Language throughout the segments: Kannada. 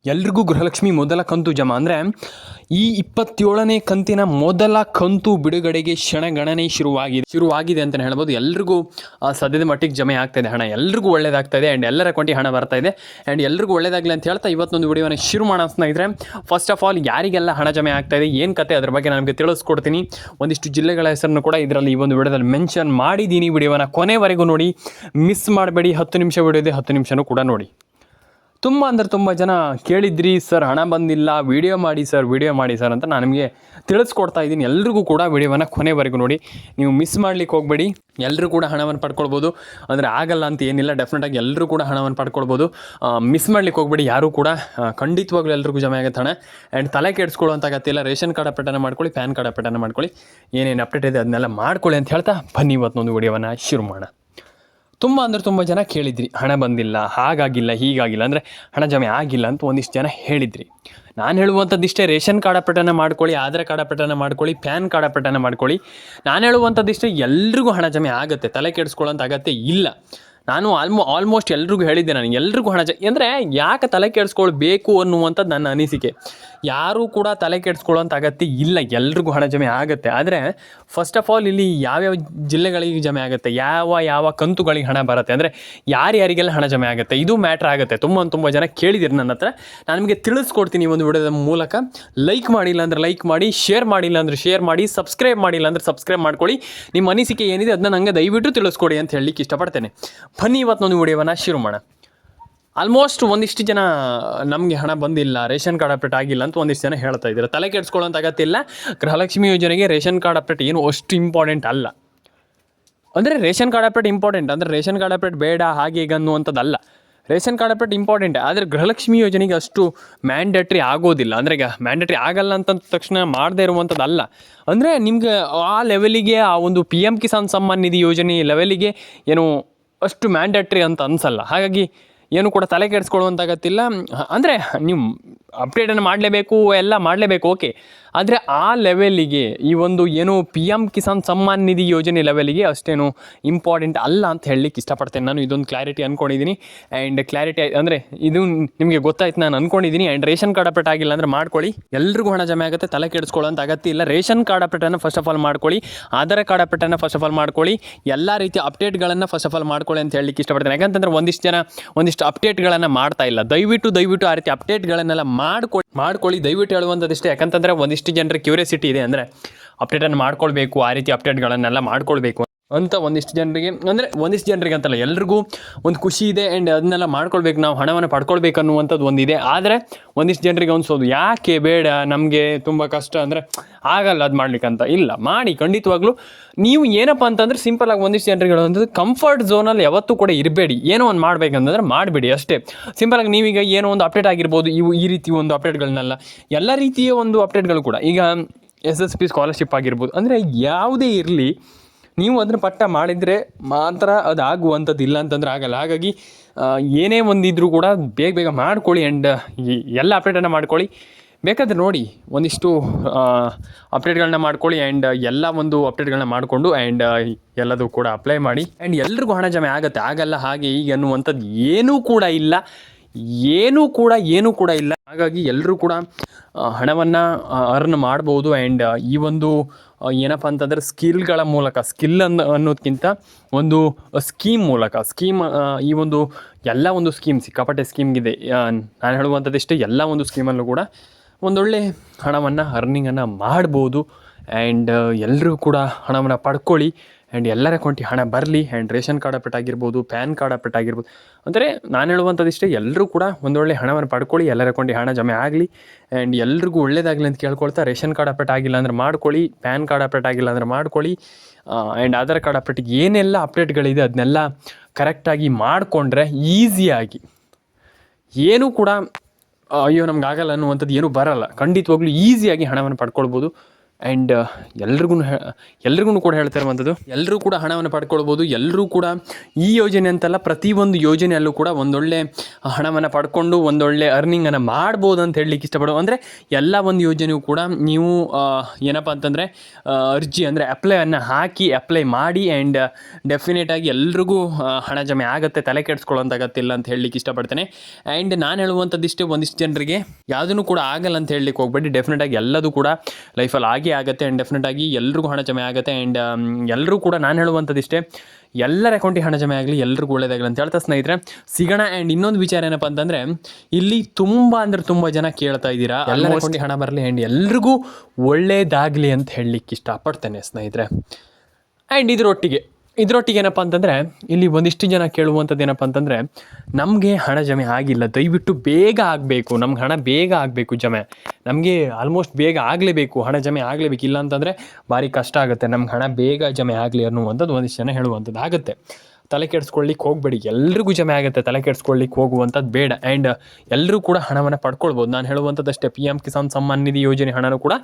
ಎಲ್ರಿಗೂ ಗೃಹಲಕ್ಷ್ಮಿ ಮೊದಲ ಕಂತು ಜಮಾ ಅಂದರೆ ಈ 27ನೇ ಕಂತಿನ ಮೊದಲ ಕಂತು ಬಿಡುಗಡೆಗೆ ಕ್ಷಣಗಣನೆ ಶುರುವಾಗಿದೆ ಅಂತಲೇ ಹೇಳ್ಬೋದು. ಎಲ್ರಿಗೂ ಸದ್ಯದ ಮಟ್ಟಿಗೆ ಜಮೆ ಆಗ್ತಾಯಿದೆ ಹಣ, ಎಲ್ರಿಗೂ ಒಳ್ಳೇದಾಗ್ತಾಯಿದೆ ಆ್ಯಂಡ್ ಎಲ್ಲರ ಅಕೌಂಟಿಗೆ ಹಣ ಬರ್ತಾಯಿದೆ ಆ್ಯಂಡ್ ಎಲ್ರಿಗೂ ಒಳ್ಳೇದಾಗಲಿ ಅಂತ ಹೇಳ್ತಾ ಇವತ್ತೊಂದು ವಿಡಿಯೋನ ಶುರು ಮಾಡೋಣ ಸ್ನೇಹಿತರೆ. ಫಸ್ಟ್ ಆಫ್ ಆಲ್ ಯಾರಿಗೆಲ್ಲ ಹಣ ಜಮೆ ಆಗ್ತಾಯಿದೆ, ಏನು ಕತೆ, ಅದ್ರ ಬಗ್ಗೆ ನನಗೆ ತಿಳಿಸ್ಕೊಡ್ತೀನಿ. ಒಂದಿಷ್ಟು ಜಿಲ್ಲೆಗಳ ಹೆಸರನ್ನು ಕೂಡ ಇದರಲ್ಲಿ ಈ ಒಂದು ವಿಡಿಯೋದಲ್ಲಿ ಮೆನ್ಷನ್ ಮಾಡಿದ್ದೀನಿ. ವಿಡಿಯೋನ ಕೊನೆವರೆಗೂ ನೋಡಿ, ಮಿಸ್ ಮಾಡಬೇಡಿ. 10 ನಿಮಿಷ ವಿಡಿಯೋ ಇದೆ, 10 ನಿಮಿಷನೂ ಕೂಡ ನೋಡಿ. ತುಂಬ ಜನ ಕೇಳಿದ್ರಿ, ಸರ್ ಹಣ ಬಂದಿಲ್ಲ, ವಿಡಿಯೋ ಮಾಡಿ ಸರ್ ಅಂತ ನಾನು ನಿಮಗೆ ತಿಳಿಸ್ಕೊಡ್ತಾ ಇದ್ದೀನಿ. ಎಲ್ರಿಗೂ ಕೂಡ ವಿಡಿಯೋವನ್ನು ಕೊನೆವರೆಗೂ ನೋಡಿ, ನೀವು ಮಿಸ್ ಮಾಡ್ಲಿಕ್ಕೆ ಹೋಗಬೇಡಿ. ಎಲ್ಲರೂ ಕೂಡ ಹಣವನ್ನು ಪಡ್ಕೊಳ್ಬೋದು, ಅಂದರೆ ಆಗಲ್ಲ ಅಂತ ಏನಿಲ್ಲ, ಡೆಫಿನೆಟಾಗಿ ಎಲ್ಲರೂ ಕೂಡ ಹಣವನ್ನು ಪಡ್ಕೊಳ್ಬೋದು. ಮಿಸ್ ಮಾಡ್ಲಿಕ್ಕೆ ಹೋಗಬೇಡಿ ಯಾರೂ ಕೂಡ, ಖಂಡಿತವಾಗ್ಲೂ ಎಲ್ರಿಗೂ ಜಮೆ ಆಗುತ್ತೆ ಹಣ. ಆ್ಯಂಡ್ ತಲೆ ಕೆಡಿಸ್ಕೊಳ್ಳೋಂಥ ಅಗತ್ಯ, ರೇಷನ್ ಕಾರ್ಡ್ ಅಪ್ಡೇಟನ್ನು ಮಾಡ್ಕೊಳ್ಳಿ, ಪ್ಯಾನ್ ಕಾರ್ಡ್ ಅಪ್ಡೇಟನ್ನು ಮಾಡ್ಕೊಳ್ಳಿ, ಏನೇನು ಅಪ್ಡೇಟ್ ಇದೆ ಅದನ್ನೆಲ್ಲ ಮಾಡ್ಕೊಳ್ಳಿ ಅಂತ ಹೇಳ್ತಾ ಬನ್ನಿ ಇವತ್ತೊಂದು ವಿಡಿಯೋವನ್ನು ಶುರು ಮಾಡೋಣ. ತುಂಬ ಜನ ಕೇಳಿದ್ರಿ, ಹಣ ಬಂದಿಲ್ಲ, ಹಾಗಾಗಿಲ್ಲ, ಹೀಗಾಗಿಲ್ಲ, ಅಂದರೆ ಹಣ ಜಮೆ ಆಗಿಲ್ಲ ಅಂತ ಒಂದಿಷ್ಟು ಜನ ಹೇಳಿದ್ರಿ. ನಾನು ಹೇಳುವಂಥದ್ದಿಷ್ಟೇ, ರೇಷನ್ ಕಾರ್ಡ್ ಅಪ್ಡೇಟನ್ನು ಮಾಡ್ಕೊಳ್ಳಿ, ಆಧಾರ್ ಕಾರ್ಡ್ ಅಪ್ಡೇಟನ್ನು ಮಾಡ್ಕೊಳ್ಳಿ, ಪ್ಯಾನ್ ಕಾರ್ಡ್ ಅಪ್ಡೇಟನ್ನು ಮಾಡ್ಕೊಳ್ಳಿ. ನಾನು ಹೇಳುವಂಥದ್ದಿಷ್ಟೇ, ಎಲ್ರಿಗೂ ಹಣ ಜಮೆ ಆಗುತ್ತೆ, ತಲೆ ಕೆಡಿಸ್ಕೊಳ್ಳೋಂಥ ಅಗತ್ಯ ಇಲ್ಲ. ನಾನು ಆಲ್ಮೋಸ್ಟ್ ಎಲ್ರಿಗೂ ಹೇಳಿದ್ದೆ, ನಾನು ಎಲ್ರಿಗೂ ಹಣ ಅಂದರೆ ಯಾಕೆ ತಲೆ ಕೆಡಿಸ್ಕೊಳ್ಬೇಕು ಅನ್ನುವಂಥದ್ದು ನನ್ನ ಅನಿಸಿಕೆ. ಯಾರೂ ಕೂಡ ತಲೆ ಕೆಡಿಸ್ಕೊಳ್ಳೋಂಥ ಅಗತ್ಯ ಇಲ್ಲ, ಎಲ್ರಿಗೂ ಹಣ ಜಮೆ ಆಗುತ್ತೆ. ಆದರೆ ಫಸ್ಟ್ ಆಫ್ ಆಲ್ ಇಲ್ಲಿ ಯಾವ್ಯಾವ ಜಿಲ್ಲೆಗಳಿಗೆ ಜಮೆ ಆಗುತ್ತೆ, ಯಾವ ಕಂತುಗಳಿಗೆ ಹಣ ಬರುತ್ತೆ, ಅಂದರೆ ಯಾರ್ಯಾರಿಗೆಲ್ಲ ಹಣ ಜಮೆ ಆಗುತ್ತೆ, ಇದು ಮ್ಯಾಟ್ರ್ ಆಗುತ್ತೆ. ತುಂಬ ಜನ ಕೇಳಿದಿರಿ ನನ್ನ ಹತ್ರ, ನಾನು ನಿಮಗೆ ತಿಳಿಸ್ಕೊಡ್ತೀನಿ ಒಂದು ವಿಡಿಯೋದ ಮೂಲಕ. ಲೈಕ್ ಮಾಡಿಲ್ಲ ಅಂದರೆ ಲೈಕ್ ಮಾಡಿ, ಶೇರ್ ಮಾಡಿಲ್ಲ ಅಂದರೆ ಶೇರ್ ಮಾಡಿ, ಸಬ್ಸ್ಕ್ರೈಬ್ ಮಾಡಿಲ್ಲ ಅಂದರೆ ಸಬ್ಸ್ಕ್ರೈಬ್ ಮಾಡ್ಕೊಳ್ಳಿ. ನಿಮ್ಮ ಅನಿಸಿಕೆ ಏನಿದೆ ಅದನ್ನ ನನಗೆ ದಯವಿಟ್ಟು ತಿಳಿಸ್ಕೊಡಿ ಅಂತ ಹೇಳಲಿಕ್ಕೆ ಇಷ್ಟಪಡ್ತೇನೆ. ಬನ್ನಿ ಇವತ್ತೊಂದು ವಿಡಿಯೋವನ್ನು ಶುರು ಮಾಡೋಣ. ಆಲ್ಮೋಸ್ಟ್ ಒಂದಿಷ್ಟು ಜನ ನಮಗೆ ಹಣ ಬಂದಿಲ್ಲ, ರೇಷನ್ ಕಾರ್ಡ್ ಅಪ್ಡೇಟ್ ಆಗಿಲ್ಲ ಅಂತ ಒಂದಿಷ್ಟು ಜನ ಹೇಳ್ತಾ ಇದ್ದಾರೆ. ತಲೆ ಕೆಡಿಸ್ಕೊಳ್ಳೋಂಥ ಅಗತ್ಯ ಇಲ್ಲ. ಗೃಹಲಕ್ಷ್ಮಿ ಯೋಜನೆಗೆ ರೇಷನ್ ಕಾರ್ಡ್ ಅಪ್ಡೇಟ್ ಏನು ಅಷ್ಟು ಇಂಪಾರ್ಟೆಂಟ್ ಅಲ್ಲ. ಅಂದರೆ ರೇಷನ್ ಕಾರ್ಡ್ ಅಪ್ಡೇಟ್ ಇಂಪಾರ್ಟೆಂಟ್, ಅಂದರೆ ರೇಷನ್ ಕಾರ್ಡ್ ಅಪ್ಡೇಟ್ ಬೇಡ ಹಾಗೆ ಈಗ ಅನ್ನುವಂಥದ್ದಲ್ಲ. ರೇಷನ್ ಕಾರ್ಡ್ ಅಪ್ಡೇಟ್ ಇಂಪಾರ್ಟೆಂಟ್, ಆದರೆ ಗೃಹಲಕ್ಷ್ಮಿ ಯೋಜನೆಗೆ ಅಷ್ಟು ಮ್ಯಾಂಡೇಟ್ರಿ ಆಗೋದಿಲ್ಲ. ಅಂದರೆ ಈಗ ಮ್ಯಾಂಡೇಟ್ರಿ ಆಗಲ್ಲ ಅಂತ ತಕ್ಷಣ ಮಾಡದೇ ಇರುವಂಥದ್ದಲ್ಲ. ಅಂದರೆ ನಿಮಗೆ ಆ ಲೆವೆಲಿಗೆ, ಆ ಒಂದು PM ಕಿಸಾನ್ ಸಮ್ಮಾನ್ ನಿಧಿ ಯೋಜನೆ ಲೆವೆಲಿಗೆ ಏನು ಅಷ್ಟು ಮ್ಯಾಂಡೇಟ್ರಿ ಅಂತ ಅನಿಸಲ್ಲ. ಹಾಗಾಗಿ ಏನು ಕೂಡ ತಲೆ ಕೆಡಿಸ್ಕೊಳ್ಳುವಂಥ ಅಗತ್ಯಿಲ್ಲ. ಅಂದರೆ ನೀವು ಅಪ್ಡೇಟನ್ನು ಮಾಡಲೇಬೇಕು, ಎಲ್ಲ ಮಾಡಲೇಬೇಕು, ಓಕೆ. ಆದರೆ ಆ ಲೆವೆಲಿಗೆ ಈ ಒಂದು ಏನು PM ಕಿಸಾನ್ ಸಮ್ಮಾನ್ ನಿಧಿ ಯೋಜನೆ ಲೆವೆಲಿಗೆ ಅಷ್ಟೇನು ಇಂಪಾರ್ಟೆಂಟ್ ಅಲ್ಲ ಅಂತ ಹೇಳಲಿಕ್ಕೆ ಇಷ್ಟಪಡ್ತೇನೆ. ನಾನು ಇದೊಂದು ಕ್ಲಾರಿಟಿ ಅಂದ್ಕೊಂಡಿದ್ದೀನಿ. ಆ್ಯಂಡ್ ಕ್ಲಾರಿಟಿ ಅಂದರೆ ಇದು ನಿಮಗೆ ಗೊತ್ತಾಯ್ತು ನಾನು ಅಂದ್ಕೊಂಡಿದ್ದೀನಿ. ಆ್ಯಂಡ್ ರೇಷನ್ ಕಾರ್ಡ್ ಅಪ್ಡೇಟ್ ಆಗಿಲ್ಲ ಅಂದರೆ ಮಾಡ್ಕೊಳ್ಳಿ, ಎಲ್ರಿಗೂ ಹಣ ಜಮೆ ಆಗುತ್ತೆ, ತಲೆ ಕೆಡಿಸ್ಕೊಳ್ಳೋಂಥ ಅಗತ್ಯ ಇಲ್ಲ. ರೇಷನ್ ಕಾರ್ಡ್ ಅಪ್ಡೇಟನ್ನು ಫಸ್ಟ್ ಆಫ್ ಆಲ್ ಮಾಡ್ಕೊಳ್ಳಿ, ಆಧಾರ್ ಕಾರ್ಡ್ ಅಪ್ಡೇಟನ್ನು ಫಸ್ಟ್ ಆಫ್ ಆಲ್ ಮಾಡ್ಕೊಳ್ಳಿ, ಎಲ್ಲ ರೀತಿಯ ಅಪ್ಡೇಟ್ಗಳನ್ನು ಫಸ್ಟ್ ಆಫ್ ಆಲ್ ಮಾಡ್ಕೊಳ್ಳಿ ಅಂತ ಹೇಳಲಿಕ್ಕೆ ಇಷ್ಟಪಡ್ತೇನೆ. ಯಾಕಂತಂದರೆ ಒಂದಿಷ್ಟು ಅಪ್ಡೇಟ್ಗಳನ್ನು ಮಾಡ್ತಾ ಇಲ್ಲ. ದಯವಿಟ್ಟು ಆ ರೀತಿ ಅಪ್ಡೇಟ್ಗಳನ್ನೆಲ್ಲ ಮಾಡ್ಕೊಳ್ಳಿ ದಯವಿಟ್ಟು ಹೇಳುವಂಥದ್ದಿಷ್ಟೇ. ಯಾಕಂತಂದರೆ ಒಂದಿಷ್ಟು ಜನರಿಗೆ ಕ್ಯೂರಿಯಾಸಿಟಿ ಇದೆ, ಅಂದರೆ ಅಪ್ಡೇಟನ್ನು ಮಾಡ್ಕೊಳ್ಬೇಕು, ಆ ರೀತಿ ಅಪ್ಡೇಟ್ಗಳನ್ನೆಲ್ಲ ಮಾಡ್ಕೊಳ್ಬೇಕು ಅಂತ ಒಂದಿಷ್ಟು ಜನರಿಗೆ ಅಂತಲ್ಲ, ಎಲ್ರಿಗೂ ಒಂದು ಖುಷಿ ಇದೆ. ಆ್ಯಂಡ್ ಅದನ್ನೆಲ್ಲ ಮಾಡ್ಕೊಳ್ಬೇಕು, ನಾವು ಹಣವನ್ನು ಪಡ್ಕೊಳ್ಬೇಕು ಅನ್ನುವಂಥದ್ದು ಒಂದಿದೆ. ಆದರೆ ಒಂದಿಷ್ಟು ಜನರಿಗೆ ಅನಿಸೋದು, ಯಾಕೆ ಬೇಡ, ನಮಗೆ ತುಂಬ ಕಷ್ಟ, ಅಂದರೆ ಆಗಲ್ಲ ಅದು ಮಾಡ್ಲಿಕ್ಕಂತ. ಇಲ್ಲ, ಮಾಡಿ, ಖಂಡಿತವಾಗ್ಲೂ. ನೀವು ಏನಪ್ಪ ಅಂತಂದರೆ ಸಿಂಪಲಾಗಿ ಒಂದಿಷ್ಟು ಜನರಿಗೆ ಹೇಳುವಂಥದ್ದು, ಕಂಫರ್ಟ್ ಝೋನಲ್ಲಿ ಯಾವತ್ತೂ ಕೂಡ ಇರಬೇಡಿ. ಏನೋ ಒಂದು ಮಾಡಬೇಕಂತಂದ್ರೆ ಮಾಡಿಬಿಡಿ ಅಷ್ಟೇ. ಸಿಂಪಲಾಗಿ ನೀವೀಗ ಏನೋ ಒಂದು ಅಪ್ಡೇಟ್ ಆಗಿರ್ಬೋದು, ಈ ರೀತಿ ಒಂದು ಅಪ್ಡೇಟ್ಗಳನ್ನೆಲ್ಲ, ಎಲ್ಲ ರೀತಿಯ ಒಂದು ಅಪ್ಡೇಟ್ಗಳು ಕೂಡ, ಈಗ SSP ಸ್ಕಾಲರ್ಶಿಪ್ ಆಗಿರ್ಬೋದು, ಅಂದರೆ ಯಾವುದೇ ಇರಲಿ, ನೀವು ಅದನ್ನು ಪಟ್ಟ ಮಾಡಿದರೆ ಮಾತ್ರ ಅದು ಆಗುವಂಥದ್ದು, ಇಲ್ಲ ಅಂತಂದ್ರೆ ಆಗಲ್ಲ. ಹಾಗಾಗಿ ಏನೇ ಒಂದಿದ್ರೂ ಕೂಡ ಬೇಗ ಮಾಡ್ಕೊಳ್ಳಿ. ಆ್ಯಂಡ್ ಎಲ್ಲ ಅಪ್ಡೇಟನ್ನು ಮಾಡ್ಕೊಳ್ಳಿ. ಬೇಕಾದರೆ ನೋಡಿ, ಒಂದಿಷ್ಟು ಅಪ್ಡೇಟ್ಗಳನ್ನ ಮಾಡ್ಕೊಳ್ಳಿ. ಆ್ಯಂಡ್ ಎಲ್ಲ ಒಂದು ಅಪ್ಡೇಟ್ಗಳನ್ನ ಮಾಡಿಕೊಂಡು ಆ್ಯಂಡ್ ಎಲ್ಲದೂ ಕೂಡ ಅಪ್ಲೈ ಮಾಡಿ. ಆ್ಯಂಡ್ ಎಲ್ರಿಗೂ ಹಣ ಜಮೆ ಆಗುತ್ತೆ, ಆಗಲ್ಲ ಹಾಗೆ ಹೀಗೆ ಅನ್ನುವಂಥದ್ದು ಏನೂ ಕೂಡ ಇಲ್ಲ. ಹಾಗಾಗಿ ಎಲ್ಲರೂ ಕೂಡ ಹಣವನ್ನು ಅರ್ನ್ ಮಾಡ್ಬೋದು. ಆ್ಯಂಡ್ ಈ ಒಂದು ಏನಪ್ಪ ಅಂತಂದರೆ ಸ್ಕಿಲ್ಗಳ ಮೂಲಕ, ಅನ್ನೋದಕ್ಕಿಂತ ಒಂದು ಸ್ಕೀಮ್ ಮೂಲಕ, ಈ ಒಂದು ಎಲ್ಲ ಒಂದು ಸ್ಕೀಮ್, ಸಿಕ್ಕಾಪಟ್ಟೆ ಸ್ಕೀಮ್ಗಿದೆ. ನಾನು ಹೇಳುವಂಥದ್ದಿಷ್ಟೇ, ಎಲ್ಲ ಒಂದು ಸ್ಕೀಮಲ್ಲೂ ಕೂಡ ಒಂದೊಳ್ಳೆ ಹಣವನ್ನು ಅರ್ನಿಂಗನ್ನು ಮಾಡ್ಬೋದು. ಆ್ಯಂಡ್ ಎಲ್ಲರೂ ಕೂಡ ಹಣವನ್ನು ಪಡ್ಕೊಳ್ಳಿ. ಆ್ಯಂಡ್ ಎಲ್ಲರ ಅಕೌಂಟಿಗೆ ಹಣ ಬರಲಿ. ಆ್ಯಂಡ್ ರೇಷನ್ ಕಾರ್ಡ್ ಅಪ್ಡೇಟ್ ಆಗಿರ್ಬೋದು, ಪ್ಯಾನ್ ಕಾರ್ಡ್ ಅಪ್ಡೇಟ್ ಆಗಿರ್ಬೋದು, ಅಂದರೆ ನಾನು ಹೇಳುವಂಥದ್ದಿಷ್ಟೇ, ಎಲ್ಲರೂ ಕೂಡ ಒಂದೊಳ್ಳೆ ಹಣವನ್ನು ಪಡ್ಕೊಳ್ಳಿ, ಎಲ್ಲರ ಅಕೌಂಟಿಗೆ ಹಣ ಜಮೆ ಆಗಲಿ. ಆ್ಯಂಡ್ ಎಲ್ರಿಗೂ ಒಳ್ಳೇದಾಗಲಿ ಅಂತ ಕೇಳ್ಕೊಳ್ತಾ, ರೇಷನ್ ಕಾರ್ಡ್ ಅಪ್ಡೇಟ್ ಆಗಿಲ್ಲ ಅಂದರೆ ಮಾಡ್ಕೊಳ್ಳಿ, ಪ್ಯಾನ್ ಕಾರ್ಡ್ ಅಪ್ಡೇಟ್ ಆಗಿಲ್ಲ ಅಂದರೆ ಮಾಡ್ಕೊಳ್ಳಿ. ಆ್ಯಂಡ್ ಆಧಾರ್ ಕಾರ್ಡ್ ಅಪ್ಡೇಟಿಗೆ ಏನೆಲ್ಲ ಅಪ್ಡೇಟ್ಗಳಿದೆ ಅದನ್ನೆಲ್ಲ ಕರೆಕ್ಟಾಗಿ ಮಾಡಿಕೊಂಡ್ರೆ ಈಸಿಯಾಗಿ, ಏನೂ ಕೂಡ ಅಯ್ಯೋ ನಮ್ಗೆ ಆಗಲ್ಲ ಅನ್ನುವಂಥದ್ದು ಏನೂ ಬರಲ್ಲ. ಖಂಡಿತವಾಗ್ಲೂ ಈಸಿಯಾಗಿ ಹಣವನ್ನು ಪಡ್ಕೊಳ್ಬೋದು. ಆ್ಯಂಡ್ ಎಲ್ರಿಗೂ ಕೂಡ ಹೇಳ್ತಾ ಇರುವಂಥದ್ದು, ಎಲ್ಲರೂ ಕೂಡ ಹಣವನ್ನು ಪಡ್ಕೊಳ್ಬೋದು. ಎಲ್ಲರೂ ಕೂಡ ಈ ಯೋಜನೆ ಅಂತಲ್ಲ, ಪ್ರತಿಯೊಂದು ಯೋಜನೆಯಲ್ಲೂ ಕೂಡ ಒಂದೊಳ್ಳೆ ಹಣವನ್ನು ಪಡ್ಕೊಂಡು ಒಂದೊಳ್ಳೆ ಅರ್ನಿಂಗನ್ನು ಮಾಡ್ಬೋದು ಅಂತ ಹೇಳಲಿಕ್ಕೆ ಇಷ್ಟಪಡೋ. ಅಂದರೆ ಎಲ್ಲ ಒಂದು ಯೋಜನೆಯೂ ಕೂಡ ನೀವು ಏನಪ್ಪ ಅಂತಂದರೆ ಅರ್ಜಿ ಅಂದರೆ ಅಪ್ಲೈ ಮಾಡಿ ಆ್ಯಂಡ್ ಡೆಫಿನೆಟಾಗಿ ಎಲ್ರಿಗೂ ಹಣ ಜಮೆ ಆಗುತ್ತೆ, ತಲೆ ಕೆಡಿಸ್ಕೊಳ್ಳೋಂಥ ಅಗತ್ಯ ಅಂತ ಹೇಳಲಿಕ್ಕೆ ಇಷ್ಟಪಡ್ತೇನೆ. ಆ್ಯಂಡ್ ನಾನು ಹೇಳುವಂಥದ್ದಿಷ್ಟೇ, ಒಂದಿಷ್ಟು ಜನರಿಗೆ ಯಾವುದೂ ಕೂಡ ಆಗಲ್ಲ ಅಂತ ಹೇಳಲಿಕ್ಕೆ ಹೋಗಬೇಡಿ. ಡೆಫಿನೆಟಾಗಿ ಎಲ್ಲದೂ ಕೂಡ ಲೈಫಲ್ಲಿ ಆಗುತ್ತೆ ಆ್ಯಂಡ್ ಡೆಫಿನೆಟಾಗಿ ಎಲ್ರಿಗೂ ಹಣ ಜಮೆ ಆಗುತ್ತೆ. ಆ್ಯಂಡ್ ಎಲ್ಲರೂ ಕೂಡ ನಾನು ಹೇಳುವಂಥದ್ದಿಷ್ಟೇ, ಎಲ್ಲರ ಅಕೌಂಟಿಗೆ ಹಣ ಜಮೆ ಆಗಲಿ, ಎಲ್ರಿಗೂ ಒಳ್ಳೆಯದಾಗಲಿ ಅಂತ ಹೇಳ್ತಾ ಸ್ನೇಹಿತರೆ ಸಿಗೋಣ. ಆ್ಯಂಡ್ ಇನ್ನೊಂದು ವಿಚಾರ ಏನಪ್ಪ ಅಂತಂದರೆ, ಇಲ್ಲಿ ತುಂಬ ಜನ ಕೇಳ್ತಾ ಇದ್ದೀರಾ ಎಲ್ಲರ ಅಕೌಂಟಿಗೆ ಹಣ ಬರಲಿ ಆ್ಯಂಡ್ ಎಲ್ರಿಗೂ ಒಳ್ಳೆಯದಾಗಲಿ ಅಂತ ಹೇಳಲಿಕ್ಕೆ ಇಷ್ಟಪಡ್ತೇನೆ ಸ್ನೇಹಿತರೆ. ಆ್ಯಂಡ್ ಇದರೊಟ್ಟಿಗೆ ಏನಪ್ಪ ಅಂತಂದರೆ, ಇಲ್ಲಿ ಒಂದಿಷ್ಟು ಜನ ಕೇಳುವಂಥದ್ದು ಏನಪ್ಪ ಅಂತಂದರೆ, ನಮಗೆ ಹಣ ಜಮೆ ಆಗಿಲ್ಲ, ದಯವಿಟ್ಟು ಬೇಗ ಆಗಬೇಕು, ನಮ್ಗೆ ಹಣ ಬೇಗ ಆಗಬೇಕು ಜಮೆ, ನಮಗೆ ಆಲ್ಮೋಸ್ಟ್ ಬೇಗ ಆಗಲೇಬೇಕು, ಹಣ ಜಮೆ ಆಗಲೇಬೇಕು, ಇಲ್ಲ ಅಂತಂದರೆ ಭಾರಿ ಕಷ್ಟ ಆಗುತ್ತೆ, ನಮ್ಗೆ ಹಣ ಬೇಗ ಜಮೆ ಆಗಲಿ ಅನ್ನುವಂಥದ್ದು ಒಂದಿಷ್ಟು ಜನ ಹೇಳುವಂಥದ್ದು ಆಗುತ್ತೆ. ತಲೆ ಕೆಡಿಸ್ಕೊಳ್ಳಿಕ್ಕೆ ಹೋಗಬೇಡಿ, ಎಲ್ರಿಗೂ ಜಮೆ ಆಗುತ್ತೆ, ತಲೆ ಕೆಡಿಸ್ಕೊಳ್ಳಿಕ್ಕೆ ಹೋಗುವಂಥದ್ದು ಬೇಡ. ಆ್ಯಂಡ್ ಎಲ್ಲರೂ ಕೂಡ ಹಣವನ್ನು ಪಡ್ಕೊಳ್ಬೋದು. ನಾನು ಹೇಳುವಂಥದ್ದಷ್ಟೇ, PM ಕಿಸಾನ್ ಸಮ್ಮಾನ್ ನಿಧಿ ಯೋಜನೆ ಹಣನೂ ಕೂಡ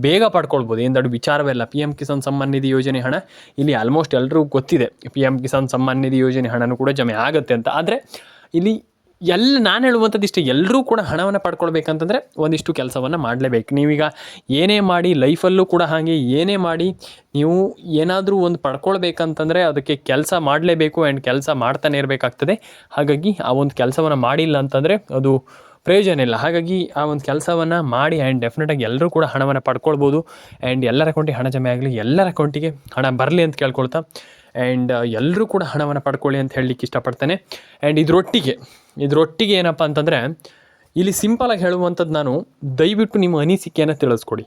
ಬೇಗ ಪಡ್ಕೊಳ್ಬೋದು, ಏನು ದೊಡ್ಡ ವಿಚಾರವಲ್ಲ. PM ಕಿಸಾನ್ ಸಮ್ಮಾನ್ ನಿಧಿ ಯೋಜನೆ ಹಣ ಇಲ್ಲಿ ಆಲ್ಮೋಸ್ಟ್ ಎಲ್ರಿಗೂ ಗೊತ್ತಿದೆ, PM ಕಿಸಾನ್ ಸಮ್ಮಾನ್ ನಿಧಿ ಯೋಜನೆ ಹಣನೂ ಕೂಡ ಜಮೆ ಆಗುತ್ತೆ ಅಂತ. ಆದರೆ ಇಲ್ಲಿ ನಾನು ಹೇಳುವಂಥದ್ದು ಇಷ್ಟೇ, ಎಲ್ಲರೂ ಕೂಡ ಹಣವನ್ನು ಪಡ್ಕೊಳ್ಬೇಕಂತಂದರೆ ಒಂದಿಷ್ಟು ಕೆಲಸವನ್ನು ಮಾಡಲೇಬೇಕು. ನೀವೀಗ ಏನೇ ಮಾಡಿ ಲೈಫಲ್ಲೂ ಕೂಡ ಹಾಗೆ ಏನೇ ಮಾಡಿ ನೀವು ಏನಾದರೂ ಒಂದು ಪಡ್ಕೊಳ್ಬೇಕಂತಂದರೆ ಅದಕ್ಕೆ ಕೆಲಸ ಮಾಡಲೇಬೇಕು ಆ್ಯಂಡ್ ಕೆಲಸ ಮಾಡ್ತಾನೆ ಇರಬೇಕಾಗ್ತದೆ. ಹಾಗಾಗಿ ಆ ಒಂದು ಕೆಲಸವನ್ನು ಮಾಡಿಲ್ಲ ಅಂತಂದರೆ ಅದು ಪ್ರಯೋಜನ ಇಲ್ಲ. ಹಾಗಾಗಿ ಆ ಒಂದು ಕೆಲಸವನ್ನು ಮಾಡಿ ಆ್ಯಂಡ್ ಡೆಫಿನೆಟಾಗಿ ಎಲ್ಲರೂ ಕೂಡ ಹಣವನ್ನು ಪಡ್ಕೊಳ್ಬೋದು. ಆ್ಯಂಡ್ ಎಲ್ಲರ ಅಕೌಂಟಿಗೆ ಹಣ ಜಮೆ ಆಗಲಿ, ಎಲ್ಲರ ಅಕೌಂಟಿಗೆ ಹಣ ಬರಲಿ ಅಂತ ಕೇಳ್ಕೊಳ್ತಾ, ಆ್ಯಂಡ್ ಎಲ್ಲರೂ ಕೂಡ ಹಣವನ್ನು ಪಡ್ಕೊಳ್ಳಿ ಅಂತ ಹೇಳಲಿಕ್ಕೆ ಇಷ್ಟಪಡ್ತೇನೆ. ಆ್ಯಂಡ್ ಇದರೊಟ್ಟಿಗೆ ಏನಪ್ಪ ಅಂತಂದರೆ, ಇಲ್ಲಿ ಸಿಂಪಲಾಗಿ ಹೇಳುವಂಥದ್ದು, ನಾನು ದಯವಿಟ್ಟು ನಿಮ್ಮ ಅನಿಸಿಕೆಯನ್ನು ತಿಳಿಸ್ಕೊಡಿ,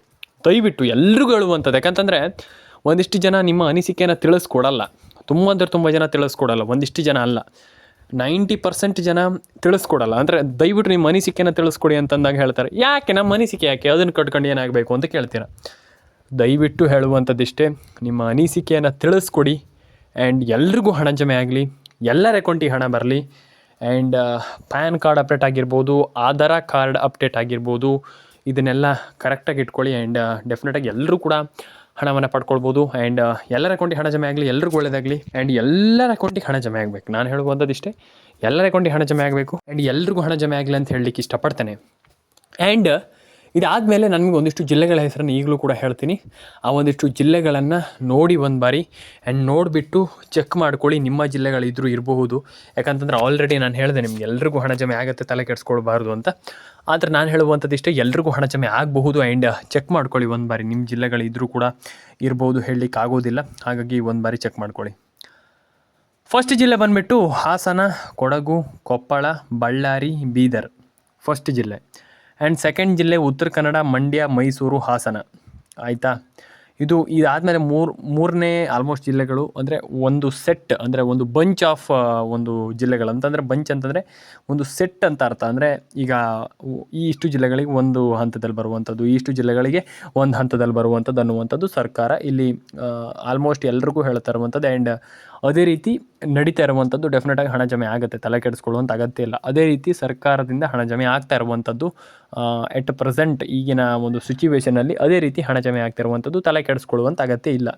ದಯವಿಟ್ಟು ಎಲ್ರಿಗೂ ಹೇಳುವಂಥದ್ದು. ಯಾಕಂತಂದರೆ ಒಂದಿಷ್ಟು ಜನ ನಿಮ್ಮ ಅನಿಸಿಕೆಯನ್ನು ತಿಳಿಸ್ಕೊಡಲ್ಲ, ತುಂಬ ಜನ ತಿಳಿಸ್ಕೊಡಲ್ಲ, ಒಂದಿಷ್ಟು ಜನ ಅಲ್ಲ, 90% ಜನ ತಿಳಿಸ್ಕೊಡಲ್ಲ. ಅಂದರೆ ದಯವಿಟ್ಟು ನಿಮ್ಮ ಅನಿಸಿಕೆಯನ್ನು ತಿಳಿಸ್ಕೊಡಿ ಅಂತಂದಾಗ ಹೇಳ್ತಾರೆ, ಯಾಕೆ ನಮ್ಮ ಅನಿಸಿಕೆ ಯಾಕೆ, ಅದನ್ನು ಕಟ್ಕೊಂಡು ಏನಾಗಬೇಕು ಅಂತ ಕೇಳ್ತೀರ. ದಯವಿಟ್ಟು ಹೇಳುವಂಥದ್ದಿಷ್ಟೇ, ನಿಮ್ಮ ಅನಿಸಿಕೆಯನ್ನು ತಿಳಿಸ್ಕೊಡಿ ಆ್ಯಂಡ್ ಎಲ್ರಿಗೂ ಹಣ ಜಮೆ ಆಗಲಿ, ಎಲ್ಲರ ಅಕೌಂಟಿಗೆ ಹಣ ಬರಲಿ. ಆ್ಯಂಡ್ ಪ್ಯಾನ್ ಕಾರ್ಡ್ ಅಪ್ಡೇಟ್ ಆಗಿರ್ಬೋದು, ಆಧಾರ್ ಕಾರ್ಡ್ ಅಪ್ಡೇಟ್ ಆಗಿರ್ಬೋದು, ಇದನ್ನೆಲ್ಲ ಕರೆಕ್ಟಾಗಿ ಇಟ್ಕೊಳ್ಳಿ. ಆ್ಯಂಡ್ ಡೆಫಿನೆಟಾಗಿ ಎಲ್ಲರೂ ಕೂಡ ಹಣವನ್ನು ಪಡ್ಕೊಳ್ಬೋದು. ಆ್ಯಂಡ್ ಎಲ್ಲರ ಅಕೌಂಟಿಗೆ ಹಣ ಜಮೆ ಆಗಲಿ, ಎಲ್ರಿಗೂ ಒಳ್ಳೆಯದಾಗಲಿ. ಆ್ಯಂಡ್ ಎಲ್ಲರ ಅಕೌಂಟಿಗೆ ಹಣ ಜಮೆ ಆಗಬೇಕು, ನಾನು ಹೇಳುವಂಥದ್ದಿಷ್ಟೇ, ಎಲ್ಲರ ಅಕೌಂಟಿಗೆ ಹಣ ಜಮೆ ಆಗಬೇಕು ಆ್ಯಂಡ್ ಎಲ್ರಿಗೂ ಹಣ ಜಮೆ ಆಗಲಿ ಅಂತ ಹೇಳಲಿಕ್ಕೆ ಇಷ್ಟಪಡ್ತೇನೆ. ಆ್ಯಂಡ್ ಇದಾದಮೇಲೆ ನನಗೆ ಒಂದಿಷ್ಟು ಜಿಲ್ಲೆಗಳ ಹೆಸರನ್ನು ಈಗಲೂ ಕೂಡ ಹೇಳ್ತೀನಿ. ಆ ಒಂದಿಷ್ಟು ಜಿಲ್ಲೆಗಳನ್ನು ನೋಡಿ ಒಂದು ಬಾರಿ ಆ್ಯಂಡ್ ನೋಡಿಬಿಟ್ಟು ಚೆಕ್ ಮಾಡ್ಕೊಳ್ಳಿ, ನಿಮ್ಮ ಜಿಲ್ಲೆಗಳಿದ್ರೂ ಇರಬಹುದು. ಯಾಕಂತಂದ್ರೆ ಆಲ್ರೆಡಿ ನಾನು ಹೇಳಿದೆ ನಿಮ್ಗೆ ಎಲ್ರಿಗೂ ಹಣ ಜಮೆ ಆಗುತ್ತೆ, ತಲೆ ಕೆಡಿಸ್ಕೊಳ್ಬಾರ್ದು ಅಂತ. ಆದರೆ ನಾನು ಹೇಳುವಂಥದ್ದಿಷ್ಟೇ, ಎಲ್ರಿಗೂ ಹಣ ಜಮೆ ಆಗಬಹುದು. ಆ್ಯಂಡ್ ಚೆಕ್ ಮಾಡ್ಕೊಳ್ಳಿ ಒಂದು ಬಾರಿ, ನಿಮ್ಮ ಜಿಲ್ಲೆಗಳಿದ್ರೂ ಕೂಡ ಇರ್ಬೋದು, ಹೇಳಲಿಕ್ಕೆ ಆಗೋದಿಲ್ಲ. ಹಾಗಾಗಿ ಒಂದು ಬಾರಿ ಚೆಕ್ ಮಾಡ್ಕೊಳ್ಳಿ. ಫಸ್ಟ್ ಜಿಲ್ಲೆ ಬಂದುಬಿಟ್ಟು ಹಾಸನ, ಕೊಡಗು, ಕೊಪ್ಪಳ, ಬಳ್ಳಾರಿ, ಬೀದರ್ ಫಸ್ಟ್ ಜಿಲ್ಲೆ. ಆ್ಯಂಡ್ ಸೆಕೆಂಡ್ ಜಿಲ್ಲೆ ಉತ್ತರ ಕನ್ನಡ, ಮಂಡ್ಯ, ಮೈಸೂರು, ಹಾಸನ. ಆಯಿತಾ, ಇದಾದಮೇಲೆ ಮೂರನೇ ಆಲ್ಮೋಸ್ಟ್ ಜಿಲ್ಲೆಗಳು ಅಂದರೆ ಒಂದು ಸೆಟ್, ಅಂದರೆ ಒಂದು ಬಂಚ್ ಆಫ್ ಒಂದು ಜಿಲ್ಲೆಗಳು ಅಂತಂದರೆ, ಬಂಚ್ ಅಂತಂದರೆ ಒಂದು ಸೆಟ್ ಅಂತ ಅರ್ಥ. ಅಂದರೆ ಈಗ ಇಷ್ಟು ಜಿಲ್ಲೆಗಳಿಗೆ ಒಂದು ಹಂತದಲ್ಲಿ ಬರುವಂಥದ್ದು, ಇಷ್ಟು ಜಿಲ್ಲೆಗಳಿಗೆ ಒಂದು ಹಂತದಲ್ಲಿ ಬರುವಂಥದ್ದು ಅನ್ನುವಂಥದ್ದು ಸರ್ಕಾರ ಇಲ್ಲಿ ಆಲ್ಮೋಸ್ಟ್ ಎಲ್ರಿಗೂ ಹೇಳ್ತಾ ಇರುವಂಥದ್ದು. ಆ್ಯಂಡ್ ಅದೇ ರೀತಿ ನಡೀತಾ ಇರುವಂಥದ್ದು. ಡೆಫಿನೆಟಾಗಿ ಹಣ ಜಮೆ ಆಗುತ್ತೆ, ತಲೆ ಕೆಡಿಸ್ಕೊಳ್ಳುವಂಥ ಅಗತ್ಯ ಇಲ್ಲ. ಅದೇ ರೀತಿ ಸರ್ಕಾರದಿಂದ ಹಣ ಜಮೆ ಆಗ್ತಾ ಇರುವಂಥದ್ದು ಎಟ್ ಪ್ರೆಸೆಂಟ್ ಈಗಿನ ಒಂದು ಸಿಚುವೇಷನಲ್ಲಿ ಅದೇ ರೀತಿ ಹಣ ಜಮೆ ಆಗ್ತಾ ಇರುವಂಥದ್ದು, ತಲೆ ಕೆಡಿಸ್ಕೊಳ್ಳುವಂಥ ಅಗತ್ಯ ಇಲ್ಲ.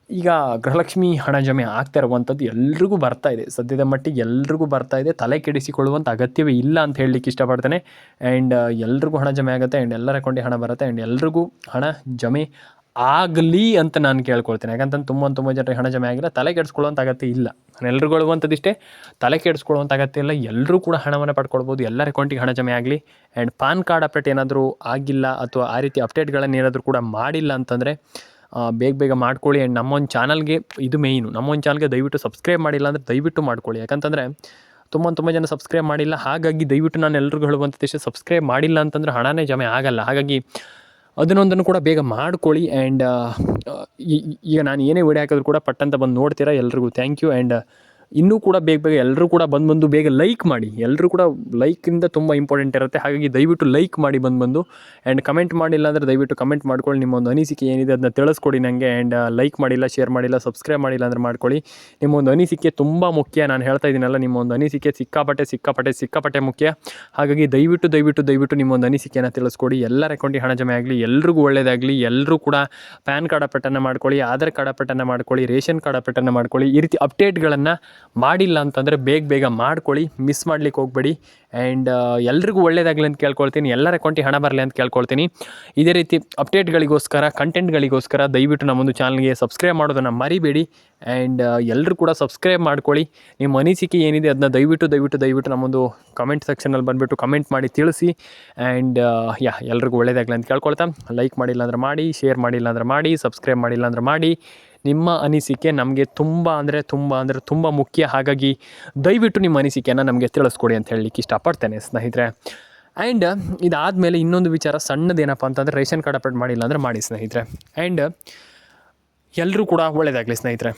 ಈಗ ಗೃಹಲಕ್ಷ್ಮಿ ಹಣ ಜಮೆ ಆಗ್ತಾ ಇರುವಂಥದ್ದು ಎಲ್ರಿಗೂ ಬರ್ತಾ ಇದೆ, ಸದ್ಯದ ಮಟ್ಟಿಗೆ ಎಲ್ರಿಗೂ ಬರ್ತಾ ಇದೆ, ತಲೆ ಕೆಡಿಸಿಕೊಳ್ಳುವಂಥ ಅಗತ್ಯವೇ ಇಲ್ಲ ಅಂತ ಹೇಳಲಿಕ್ಕೆ ಇಷ್ಟಪಡ್ತೇನೆ. ಆ್ಯಂಡ್ ಎಲ್ರಿಗೂ ಹಣ ಜಮೆ ಆಗುತ್ತೆ ಆ್ಯಂಡ್ ಎಲ್ಲರ ಅಕೌಂಟಿಗೆ ಹಣ ಬರುತ್ತೆ ಆ್ಯಂಡ್ ಎಲ್ರಿಗೂ ಹಣ ಜಮೆ ಆಗಲಿ ಅಂತ ನಾನು ಕೇಳ್ಕೊಳ್ತೇನೆ. ಯಾಕಂತಂದು ತುಂಬ ಜನರಿಗೆ ಹಣ ಜಮೆ ಆಗಿಲ್ಲ, ತಲೆ ಕೆಡಿಸ್ಕೊಳ್ಳುವಂಥ ಅಗತ್ಯ ಇಲ್ಲ. ನಾನು ಎಲ್ರಿಗೂ ಹೇಳುವಂಥದ್ದಿಷ್ಟೇ, ತಲೆ ಕೆಡಿಸ್ಕೊಳ್ಳುವಂಥ ಅಗತ್ಯ ಇಲ್ಲ, ಎಲ್ಲರೂ ಕೂಡ ಹಣವನ್ನು ಪಡ್ಕೊಳ್ಬೋದು, ಎಲ್ಲರ ಅಕೌಂಟಿಗೆ ಹಣ ಜಮೆ ಆಗಲಿ. ಆ್ಯಂಡ್ ಪಾನ್ ಕಾರ್ಡ್ ಅಪ್ಡೇಟ್ ಏನಾದರೂ ಆಗಿಲ್ಲ ಅಥವಾ ಆ ರೀತಿ ಅಪ್ಡೇಟ್ಗಳನ್ನು ಏನಾದರೂ ಕೂಡ ಮಾಡಿಲ್ಲ ಅಂತಂದರೆ ಬೇಗ ಮಾಡ್ಕೊಳ್ಳಿ. ಆ್ಯಂಡ್ ನಮ್ಮೊಂದು ಚಾನಲ್ಗೆ ಇದು ಮೇಯ್ನು, ನಮ್ಮೊಂದು ಚಾನಲ್ಗೆ ದಯವಿಟ್ಟು ಸಬ್ಸ್ಕ್ರೈಬ್ ಮಾಡಿಲ್ಲ ಅಂದರೆ ದಯವಿಟ್ಟು ಮಾಡ್ಕೊಳ್ಳಿ. ಯಾಕಂತಂದರೆ ತುಂಬ ಜನ ಸಬ್ಸ್ಕ್ರೈಬ್ ಮಾಡಿಲ್ಲ. ಹಾಗಾಗಿ ದಯವಿಟ್ಟು ನಾನು ಎಲ್ರಿಗೂ ಹೇಳುವಂಥದ್ದಿಷ್ಟೇ, ಸಬ್ಸ್ಕ್ರೈಬ್ ಮಾಡಿಲ್ಲ ಅಂತಂದರೆ ಹಣನೇ ಜಮೆ ಆಗಲ್ಲ. ಹಾಗಾಗಿ ಅದನ್ನೊಂದನ್ನು ಕೂಡ ಬೇಗ ಮಾಡ್ಕೊಳ್ಳಿ. ಆ್ಯಂಡ್ ಈಗ ನಾನು ಏನೇ ವಿಡಿಯೋ ಹಾಕಿದ್ರು ಕೂಡ ಪಟ್ಟಂತ ಬಂದು ನೋಡ್ತೀರಾ. ಎಲ್ರಿಗೂ ಥ್ಯಾಂಕ್ ಯು. ಆ್ಯಂಡ್ ಇನ್ನೂ ಕೂಡ ಬೇಗ ಎಲ್ಲರೂ ಕೂಡ ಬಂದು ಬೇಗ ಲೈಕ್ ಮಾಡಿ. ಎಲ್ಲರೂ ಕೂಡ ಲೈಕಿಂದ ತುಂಬ ಇಂಪಾರ್ಟೆಂಟ್ ಇರುತ್ತೆ. ಹಾಗಾಗಿ ದಯವಿಟ್ಟು ಲೈಕ್ ಮಾಡಿ ಬಂದು ಆ್ಯಂಡ್ ಕಮೆಂಟ್ ಮಾಡಿಲ್ಲ ಅಂದರೆ ದಯವಿಟ್ಟು ಕಮೆಂಟ್ ಮಾಡ್ಕೊಳ್ಳಿ. ನಿಮ್ಮ ಒಂದು ಅನಿಸಿಕೆ ಏನಿದೆ ಅದನ್ನ ತಿಳಿಸ್ಕೊಡಿ ನನಗೆ. ಆ್ಯಂಡ್ ಲೈಕ್ ಮಾಡಿಲ್ಲ, ಶೇರ್ ಮಾಡಿಲ್ಲ, ಸಬ್ಸ್ಕ್ರೈಬ್ ಮಾಡಿಲ್ಲ ಅಂದರೆ ಮಾಡ್ಕೊಳ್ಳಿ. ನಿಮ್ಮ ಒಂದು ಅನಿಸಿಕೆ ತುಂಬ ಮುಖ್ಯ. ನಾನು ಹೇಳ್ತಾ ಇದ್ದೀನಲ್ಲ, ನಿಮ್ಮ ಒಂದು ಅನಿಸಿಕೆ ಸಿಕ್ಕಾಪಟ್ಟೆ ಮುಖ್ಯ. ಹಾಗಾಗಿ ದಯವಿಟ್ಟು ನಿಮ್ಮ ಒಂದು ಅನಿಸಿಕೆಯನ್ನು ತಿಳಿಸ್ಕೊಡಿ. ಎಲ್ಲರ ಅಕೌಂಟಿಗೆ ಹಣ ಜಮೆ ಆಗಲಿ, ಎಲ್ರಿಗೂ ಒಳ್ಳೆಯದಾಗಲಿ. ಎಲ್ಲರೂ ಕೂಡ ಪ್ಯಾನ್ ಕಾರ್ಡ್ ಅಪ್ಡೇಟನ್ನು ಮಾಡ್ಕೊಳ್ಳಿ, ಆಧಾರ್ ಕಾರ್ಡ್ ಅಪ್ಡೇಟನ್ನು ಮಾಡ್ಕೊಳ್ಳಿ, ರೇಷನ್ ಕಾರ್ಡ್ ಅಪ್ಡೇಟನ್ನು ಮಾಡ್ಕೊಳ್ಳಿ. ಈ ರೀತಿ ಅಪ್ಡೇಟ್ಗಳನ್ನು ಮಾಡಿಲ್ಲ ಅಂತಂದರೆ ಬೇಗ ಮಾಡ್ಕೊಳ್ಳಿ, ಮಿಸ್ ಮಾಡ್ಲಿಕ್ಕೆ ಹೋಗಬೇಡಿ. ಆ್ಯಂಡ್ ಎಲ್ರಿಗೂ ಒಳ್ಳೆಯದಾಗಲಿ ಅಂತ ಕೇಳ್ಕೊಳ್ತೀನಿ. ಎಲ್ಲರ ಅಕೌಂಟಿಗೆ ಹಣ ಬರಲಿ ಅಂತ ಕೇಳ್ಕೊಳ್ತೀನಿ. ಇದೇ ರೀತಿ ಅಪ್ಡೇಟ್ಗಳಿಗೋಸ್ಕರ, ಕಂಟೆಂಟ್ಗಳಿಗೋಸ್ಕರ ದಯವಿಟ್ಟು ನಮ್ಮೊಂದು ಚಾನಲ್ಗೆ ಸಬ್ಸ್ಕ್ರೈಬ್ ಮಾಡೋದನ್ನು ಮರಿಬೇಡಿ. ಆ್ಯಂಡ್ ಎಲ್ಲರೂ ಕೂಡ ಸಬ್ಸ್ಕ್ರೈಬ್ ಮಾಡ್ಕೊಳ್ಳಿ. ನಿಮ್ಮ ಅನಿಸಿಕೆ ಏನಿದೆ ಅದನ್ನ ದಯವಿಟ್ಟು ನಮ್ಮೊಂದು ಕಮೆಂಟ್ ಸೆಕ್ಷನಲ್ಲಿ ಬಂದುಬಿಟ್ಟು ಕಮೆಂಟ್ ಮಾಡಿ ತಿಳಿಸಿ. ಆ್ಯಂಡ್ ಎಲ್ರಿಗೂ ಒಳ್ಳೆಯದಾಗಲಿ ಅಂತ ಕೇಳ್ಕೊಳ್ತಾ, ಲೈಕ್ ಮಾಡಿಲ್ಲ ಅಂದರೆ ಮಾಡಿ, ಶೇರ್ ಮಾಡಿಲ್ಲ ಅಂದರೆ ಮಾಡಿ, ಸಬ್ಸ್ಕ್ರೈಬ್ ಮಾಡಿಲ್ಲ ಅಂದರೆ ಮಾಡಿ. ನಿಮ್ಮ ಅನಿಸಿಕೆ ನಮಗೆ ತುಂಬ ಮುಖ್ಯ. ಹಾಗಾಗಿ ದಯವಿಟ್ಟು ನಿಮ್ಮ ಅನಿಸಿಕೆಯನ್ನು ನಮಗೆ ತಿಳಿಸ್ಕೊಡಿ ಅಂತ ಹೇಳಲಿಕ್ಕೆ ಇಷ್ಟಪಡ್ತೇನೆ ಸ್ನೇಹಿತರೆ. ಆ್ಯಂಡ್ ಇದಾದಮೇಲೆ ಇನ್ನೊಂದು ವಿಚಾರ ಸಣ್ಣದೇನಪ್ಪ ಅಂತಂದರೆ, ರೇಷನ್ ಕಾರ್ಡ್ ಅಪ್ಡೇಟ್ ಮಾಡಿಲ್ಲ ಅಂದರೆ ಮಾಡಿ ಸ್ನೇಹಿತರೆ. ಆ್ಯಂಡ್ ಎಲ್ಲರೂ ಕೂಡ ಒಳ್ಳೆಯದಾಗಲಿ ಸ್ನೇಹಿತರೆ.